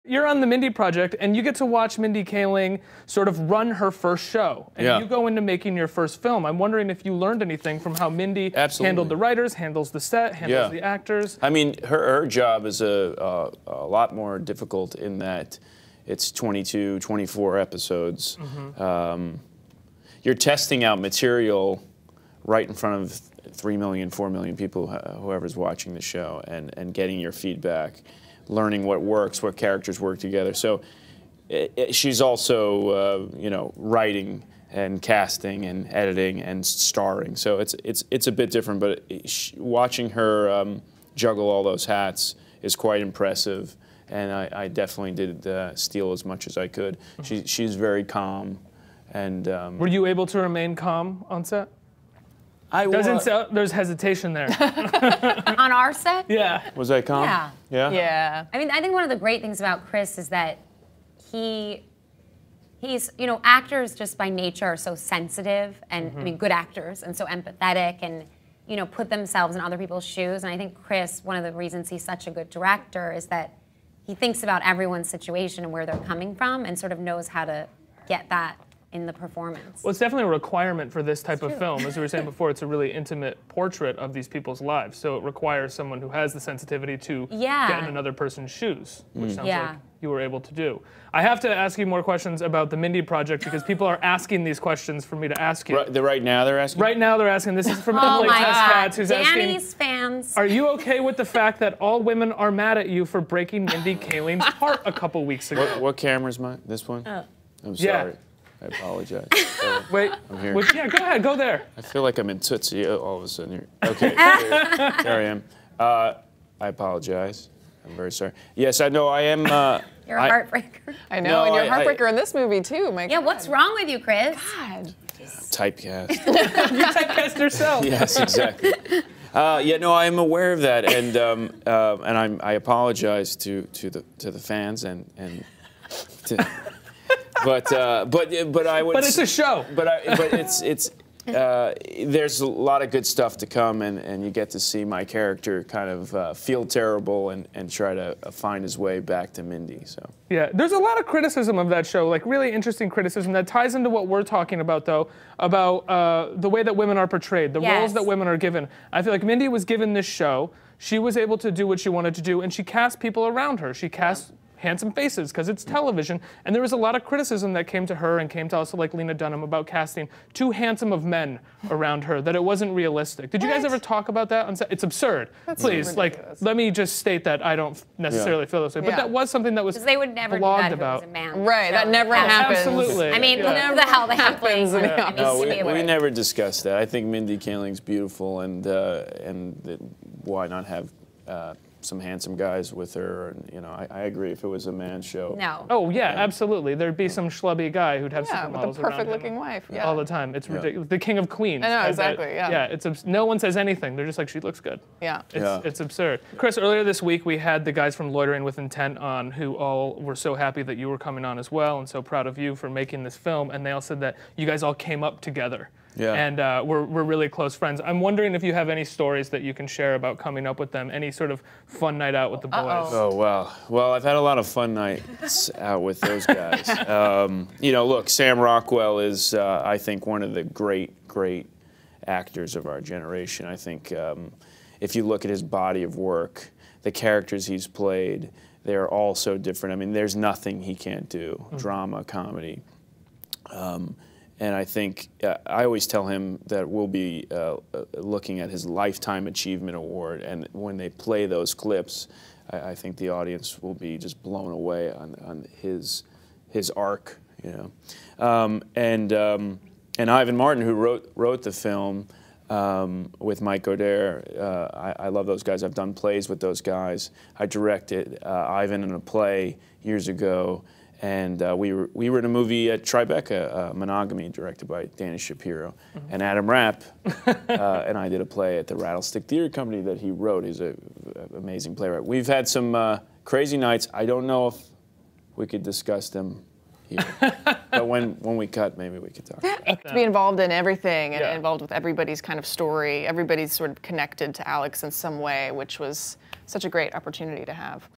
You're on the Mindy Project, and you get to watch Mindy Kaling sort of run her first show. And you go into making your first film. I'm wondering if you learned anything from how Mindy handled the writers, handles the set, handles the actors. I mean, her job is a lot more difficult in that it's 22, 24 episodes. You're testing out material right in front of 3 million, 4 million people, whoever's watching the show, and getting your feedback, learning what works, what characters work together. So she's also, you know, writing and casting and editing and starring. So it's a bit different, but watching her juggle all those hats is quite impressive. And I definitely did steal as much as I could. She's very calm. And were you able to remain calm on set? There's hesitation there. On our set? Yeah. Was I calm? Yeah. Yeah? Yeah. I mean, I think one of the great things about Chris is that he's, you know, actors just by nature are so sensitive and, I mean, good actors, and so empathetic and, you know, put themselves in other people's shoes. And I think Chris, one of the reasons he's such a good director is that he thinks about everyone's situation and where they're coming from and sort of knows how to get that in the performance. Well, it's definitely a requirement for this type of film. As we were saying before, it's a really intimate portrait of these people's lives. So it requires someone who has the sensitivity to get in another person's shoes, which sounds like you were able to do. I have to ask you more questions about the Mindy Project because people are asking these questions for me to ask you. Right now they're asking? Right now they're asking. This is from Emily Testcats, who's Danny's asking, fans. are you okay with the fact that all women are mad at you for breaking Mindy Kaling's heart a couple weeks ago? What camera's mine? This one? I'm sorry. I apologize. Wait, I'm here. Yeah, go ahead, go there. I feel like I'm in Tootsie all of a sudden here. Okay, there I am. I apologize. I'm very sorry. Yes, I know I am. You're a heartbreaker. I know, and you're a heartbreaker in this movie too, my God. Yeah, what's wrong with you, Chris? God. Typecast. You typecast yourself. Yes, exactly. Yeah, no, I am aware of that, and I apologize to the fans and to. But I would. But it's a show. But it's there's a lot of good stuff to come, and you get to see my character kind of feel terrible and try to find his way back to Mindy. So yeah, there's a lot of criticism of that show, like really interesting criticism that ties into what we're talking about, though, about the way that women are portrayed, the roles that women are given. I feel like Mindy was given this show. She was able to do what she wanted to do, and she cast people around her. She cast handsome faces because it's television, and there was a lot of criticism that came to her and came to also like Lena Dunham about casting too handsome of men around her, that it wasn't realistic. Did you guys ever talk about that on set? It's absurd. Please, like, let me just state that I don't necessarily feel this way, but that was something that was they would never blogged do that about. if it was a man. Right, that never happens. Absolutely. I mean, whatever the hell they happens. No, we never discussed that. I think Mindy Kaling's beautiful, and why not have some handsome guys with her, and you know, I agree. If it was a man's show, Oh yeah, absolutely. There'd be some schlubby guy who'd have supermodels with a perfect-looking wife, all the time. It's ridiculous. The king of queens. I know, exactly. It's no one says anything. They're just like, she looks good. It's absurd. Chris, earlier this week we had the guys from Loitering with Intent on, who all were so happy that you were coming on as well, and so proud of you for making this film. And they all said that you guys all came up together. And we're really close friends. I'm wondering if you have any stories that you can share about coming up with them, any sort of fun night out with the boys. Oh, wow. Well, I've had a lot of fun nights out with those guys. You know, look, Sam Rockwell is, I think, one of the great actors of our generation. I think if you look at his body of work, the characters he's played, they're all so different. I mean, there's nothing he can't do, drama, comedy. And I think, I always tell him that we'll be looking at his Lifetime Achievement Award, and when they play those clips, I think the audience will be just blown away on his arc, you know. And Ivan Martin, who wrote the film with Mike Oder, I love those guys. I've done plays with those guys. I directed Ivan in a play years ago. And we were in a movie at Tribeca, Monogamy, directed by Danny Shapiro. And Adam Rapp and I did a play at the Rattlestick Theater Company that he wrote. He's an amazing playwright. We've had some crazy nights. I don't know if we could discuss them here. But when we cut, maybe we could talk about it. To be involved in everything and involved with everybody's kind of story. Everybody's sort of connected to Alex in some way, which was such a great opportunity to have.